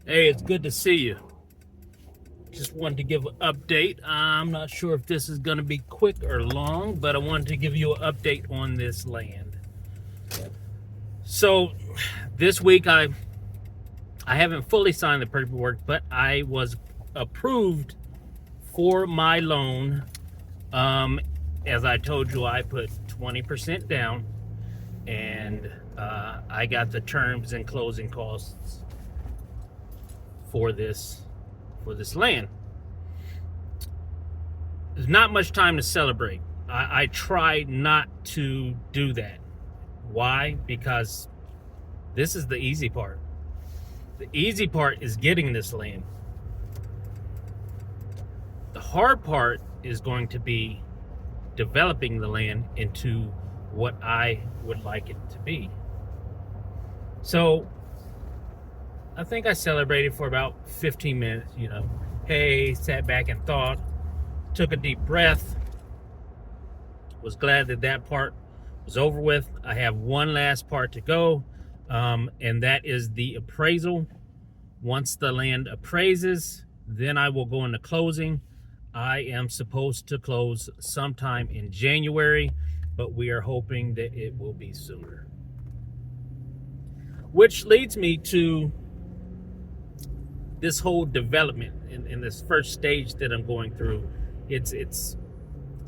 Hey, it's good to see you. Just wanted to give an update. I'm not sure if this is going to be quick or long, but I wanted to give you an update on this land. So this week I haven't fully signed the paperwork, but I was approved for my loan. As I told you, I put 20% down, and I got the terms and closing costs for this land. There's not much time to celebrate. I try not to do that. Why? Because this is the easy part. The easy part is getting this land. The hard part is going to be developing the land into what I would like it to be. So I think I celebrated for about 15 minutes, Hey, sat back and thought, took a deep breath, was glad that part was over with. I have one last part to go, and that is the appraisal. Once the land appraises, then I will go into closing. I am supposed to close sometime in January, but we are hoping that it will be sooner. Which leads me to this whole development in this first stage that I'm going through. It's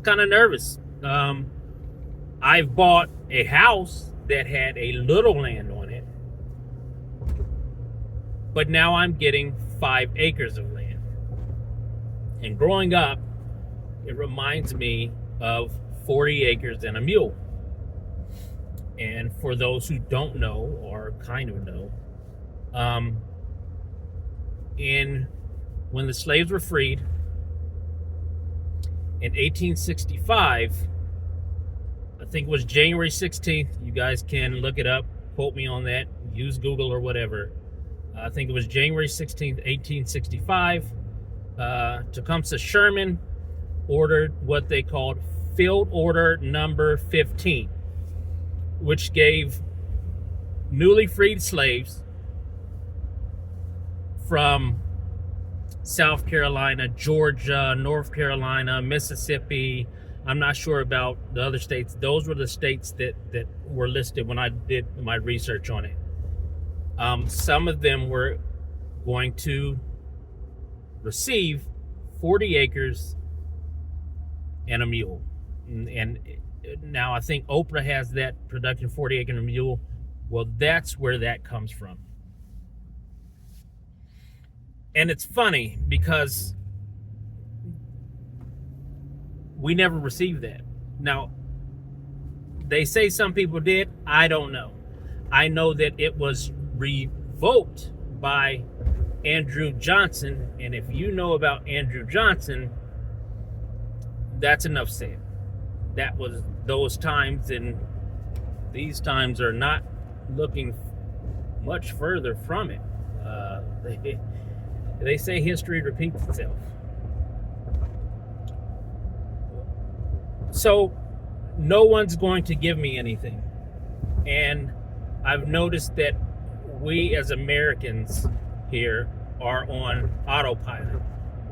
kind of nervous. I've bought a house that had a little land on it, but now I'm getting 5 acres of land. And growing up, it reminds me of 40 acres and a mule. And for those who don't know or kind of know, when the slaves were freed in 1865, I think it was January 16th. You guys can look it up, quote me on that, use Google or whatever. I think it was January 16th, 1865. Tecumseh Sherman ordered what they called Field Order Number 15, which gave newly freed slaves from South Carolina, Georgia, North Carolina, Mississippi. I'm not sure about the other states. Those were the states that were listed when I did my research on it. Some of them were going to receive 40 acres and a mule. And now I think Oprah has that production, 40 acre and a mule. Well, that's where that comes from. And it's funny because we never received that. Now, they say some people did. I don't know. I know that it was revoked by Andrew Johnson. And if you know about Andrew Johnson, that's enough said. That was those times, and these times are not looking much further from it. They say history repeats itself. So no one's going to give me anything. And I've noticed that we as Americans here are on autopilot,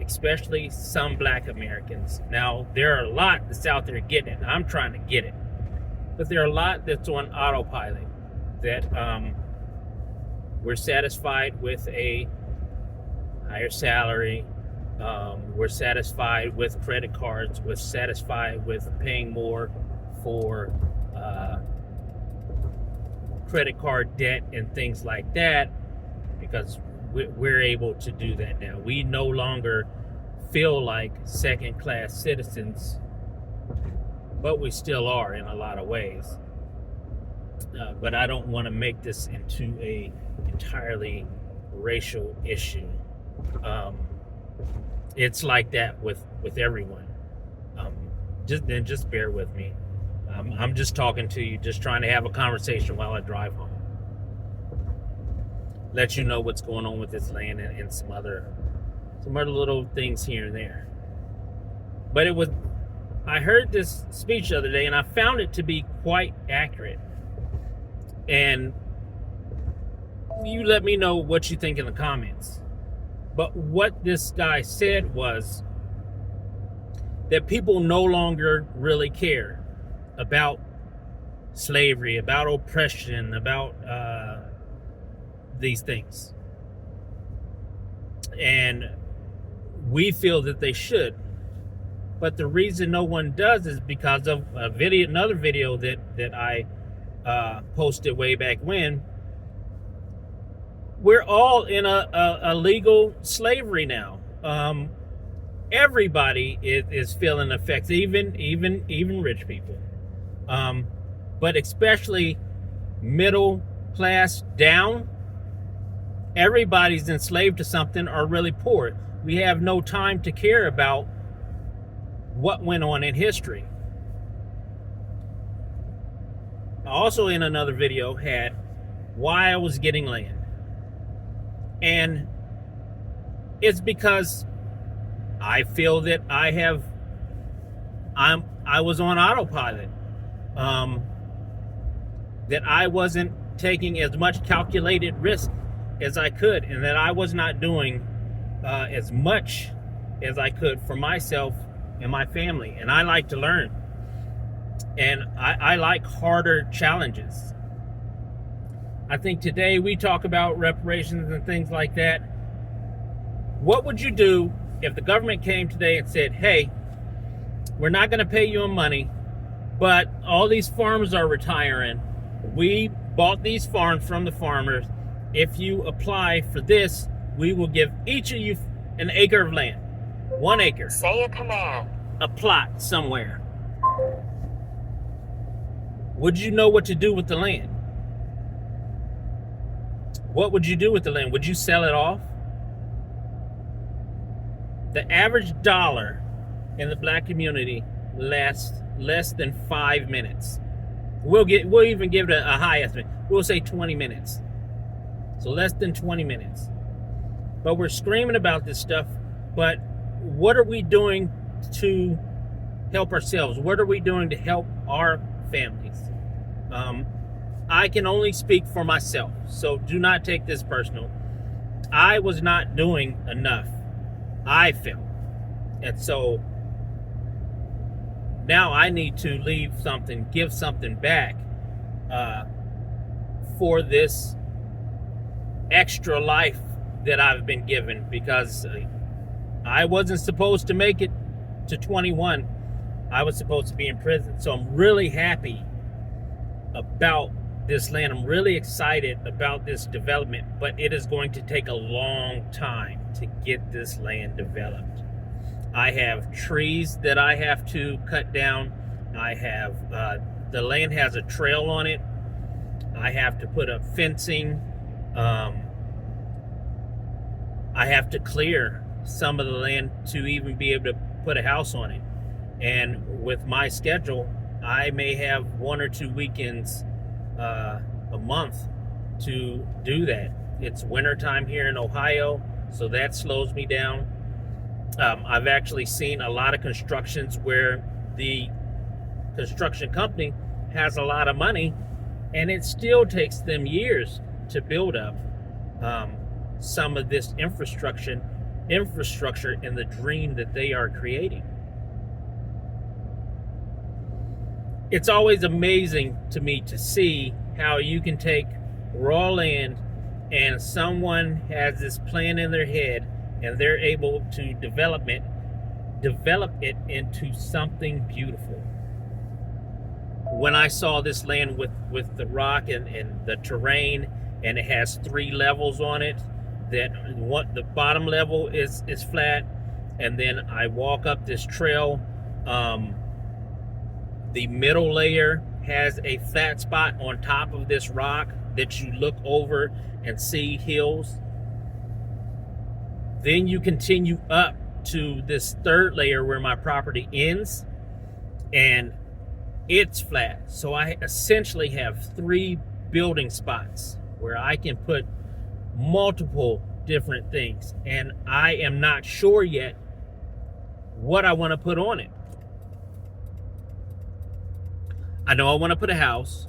especially some Black Americans. Now, there are a lot that's out there getting it. I'm trying to get it. But there are a lot that's on autopilot that we're satisfied with a higher salary. We're satisfied with credit cards. We're satisfied with paying more for credit card debt and things like that, because we're able to do that now. We no longer feel like second-class citizens, but we still are in a lot of ways. But I don't want to make this into a entirely racial issue. It's like that with everyone. Just bear with me. I'm just talking to you, just trying to have a conversation while I drive home. Let you know what's going on with this land and some other little things here and there. But I heard this speech the other day, and I found it to be quite accurate. And you let me know what you think in the comments. But what this guy said was that people no longer really care about slavery, about oppression, about these things. And we feel that they should. But the reason no one does is because of another video that I posted way back when. We're all in a legal slavery now. Everybody is feeling effects, even rich people, but especially middle class down. Everybody's enslaved to something or really poor. We have no time to care about what went on in history. I also in another video had why I was getting land. And it's because I feel that I was on autopilot. That I wasn't taking as much calculated risk as I could, and that I was not doing as much as I could for myself and my family. And I like to learn. And I like harder challenges. I think today we talk about reparations and things like that. What would you do if the government came today and said, hey, we're not going to pay you money, but all these farmers are retiring. We bought these farms from the farmers. If you apply for this, we will give each of you an acre of land. 1 acre. Say a command. A plot somewhere. Would you know what to do with the land? What would you do with the land? Would you sell it off? The average dollar in the black community lasts less than 5 minutes. We'll even give it a high estimate. We'll say 20 minutes. So less than 20 minutes. But we're screaming about this stuff. But what are we doing to help ourselves? What are we doing to help our families? I can only speak for myself, so do not take this personal. I was not doing enough, I felt. And so now I need to leave something, give something back for this extra life that I've been given, because I wasn't supposed to make it to 21. I was supposed to be in prison. So I'm really happy about this land. I'm really excited about this development, but it is going to take a long time to get this land developed. I have trees that I have to cut down. I have, the land has a trail on it. I have to put up fencing. I have to clear some of the land to even be able to put a house on it. And with my schedule, I may have 1 or 2 weekends a month to do that. It's wintertime here in Ohio, so that slows me down. I've actually seen a lot of constructions where the construction company has a lot of money, and it still takes them years to build up some of this infrastructure in the dream that they are creating. It's always amazing to me to see how you can take raw land and someone has this plan in their head and they're able to develop it into something beautiful. When I saw this land with the rock and the terrain, and it has 3 levels on it, that the bottom level is flat, and then I walk up this trail, the middle layer has a flat spot on top of this rock that you look over and see hills. Then you continue up to this 3rd layer where my property ends, and it's flat. So I essentially have 3 building spots where I can put multiple different things, and I am not sure yet what I want to put on it. I know I want to put a house.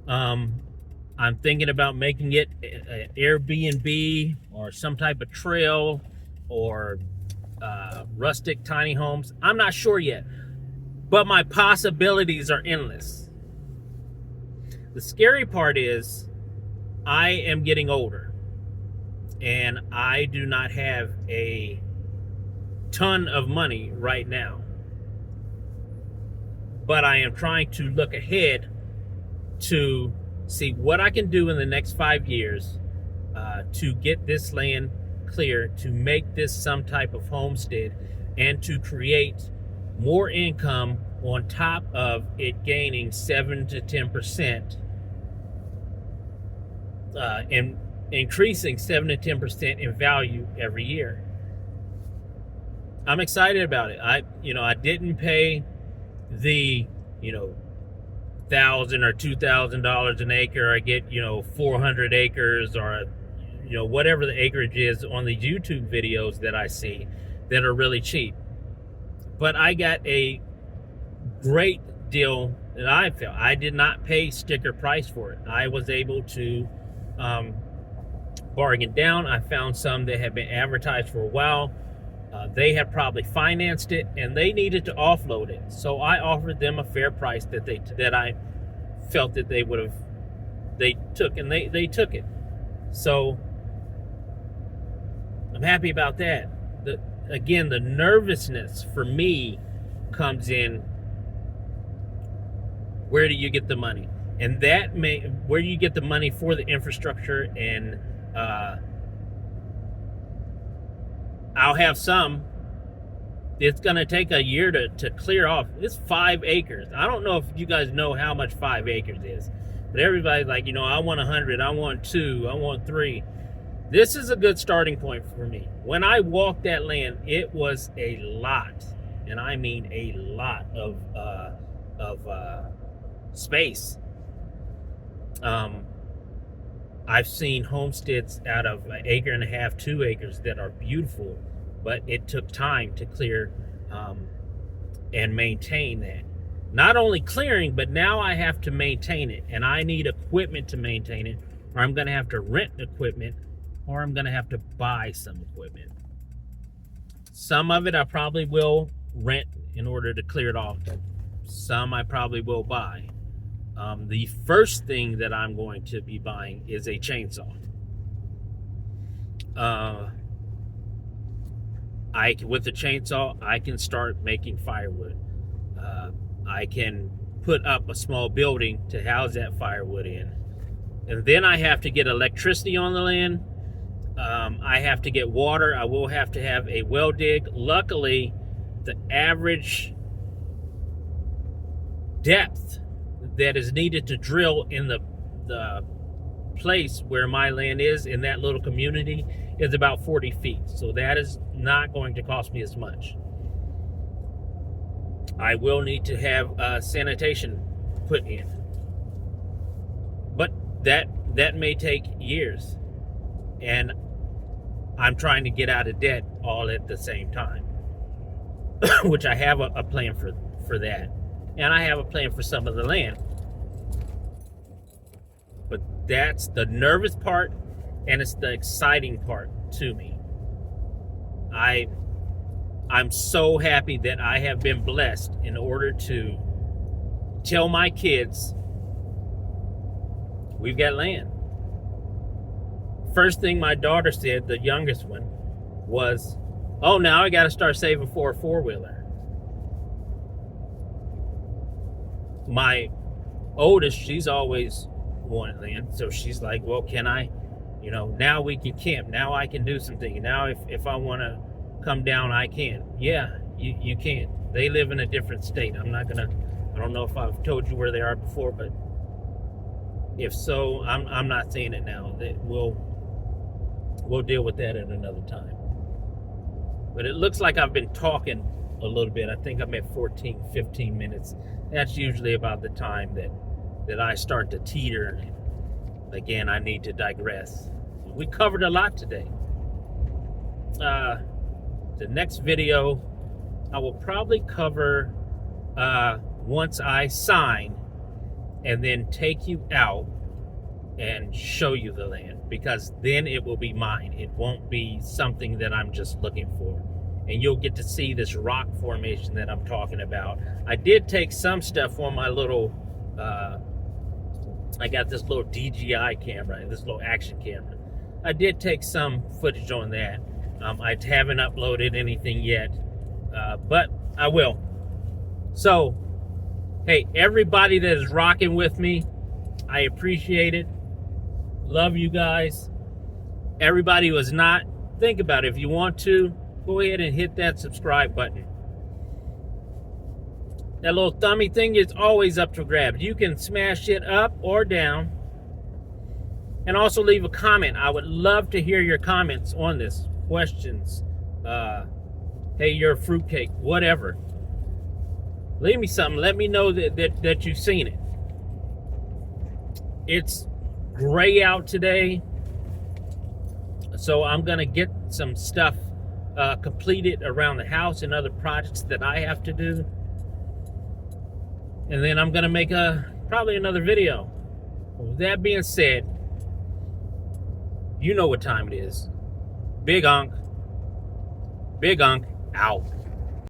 I I'm thinking about making it an Airbnb or some type of trail or rustic tiny homes. I'm not sure yet, but my possibilities are endless. The scary part is I am getting older and I do not have a ton of money right now, but I am trying to look ahead to see what I can do in the next 5 years to get this land clear, to make this some type of homestead, and to create more income on top of it gaining 7 to 10%, and increasing 7 to 10% in value every year. I'm excited about it. I didn't pay the $1,000 or $2,000 an acre. I get 400 acres or whatever the acreage is on the YouTube videos that I see that are really cheap. But I got a great deal that I felt. I did not pay sticker price for it. I was able to bargain down. I found some that had been advertised for a while. They had probably financed it and they needed to offload it. So I offered them a fair price that I felt that they took, and they took it. So I'm happy about that. Again, the nervousness for me comes in, where do you get the money? And where do you get the money for the infrastructure? And I'll have some. It's going to take a year to clear off. It's 5 acres. I don't know if you guys know how much 5 acres is, but everybody's like, I want 100, I want 2, I want 3. This is a good starting point for me. When I walked that land, it was a lot, and I mean a lot of space. I've seen homesteads out of 1.5 acres, 2 acres that are beautiful, but it took time to clear and maintain that. Not only clearing, but now I have to maintain it, and I need equipment to maintain it, or I'm going to have to rent equipment, or I'm going to have to buy some equipment. Some of it I probably will rent in order to clear it off. Some I probably will buy. The first thing that I'm going to be buying is a chainsaw. With the chainsaw, I can start making firewood. I can put up a small building to house that firewood in. And then I have to get electricity on the land. I have to get water. I will have to have a well dig. Luckily, the average depth that is needed to drill in the place where my land is in that little community is about 40 feet. So that is not going to cost me as much. I will need to have sanitation put in. But that may take years. And I'm trying to get out of debt all at the same time. Which I have a plan for that. And I have a plan for some of the land. But that's the nervous part, and it's the exciting part to me. I'm so happy that I have been blessed in order to tell my kids, we've got land. First thing my daughter said, the youngest one, was, oh, now I got to start saving for a 4-wheeler. My oldest, she's always wanted land, so she's like, well, can I, now we can camp. Now I can do something. Now if I want to come down, I can. Yeah, you can. They live in a different state. I don't know if I've told you where they are before, but if so, I'm not saying it now. We'll deal with that at another time. But it looks like I've been talking a little bit. I think I'm at 15 minutes. That's usually about the time that I start to teeter. Again, I need to digress. We covered a lot today. The next video, I will probably cover once I sign, and then take you out and show you the land, because then it will be mine. It won't be something that I'm just looking for. And you'll get to see this rock formation that I'm talking about. I did take some stuff on my little, I got this little DJI camera, this little action camera. I did take some footage on that. I haven't uploaded anything yet, but I will. So, hey, everybody that is rocking with me, I appreciate it. Love you guys. Everybody who is not, think about it. If you want to, go ahead and hit that subscribe button. That little thummy thing is always up for grabs. You can smash it up or down. And also leave a comment. I would love to hear your comments on this. Questions. Hey, you're a fruitcake. Whatever. Leave me something. Let me know that you've seen it. It's gray out today, so I'm gonna get some stuff completed around the house and other projects that I have to do, and then I'm gonna make probably another video. With that being said, you know what time it is. Big Unc out.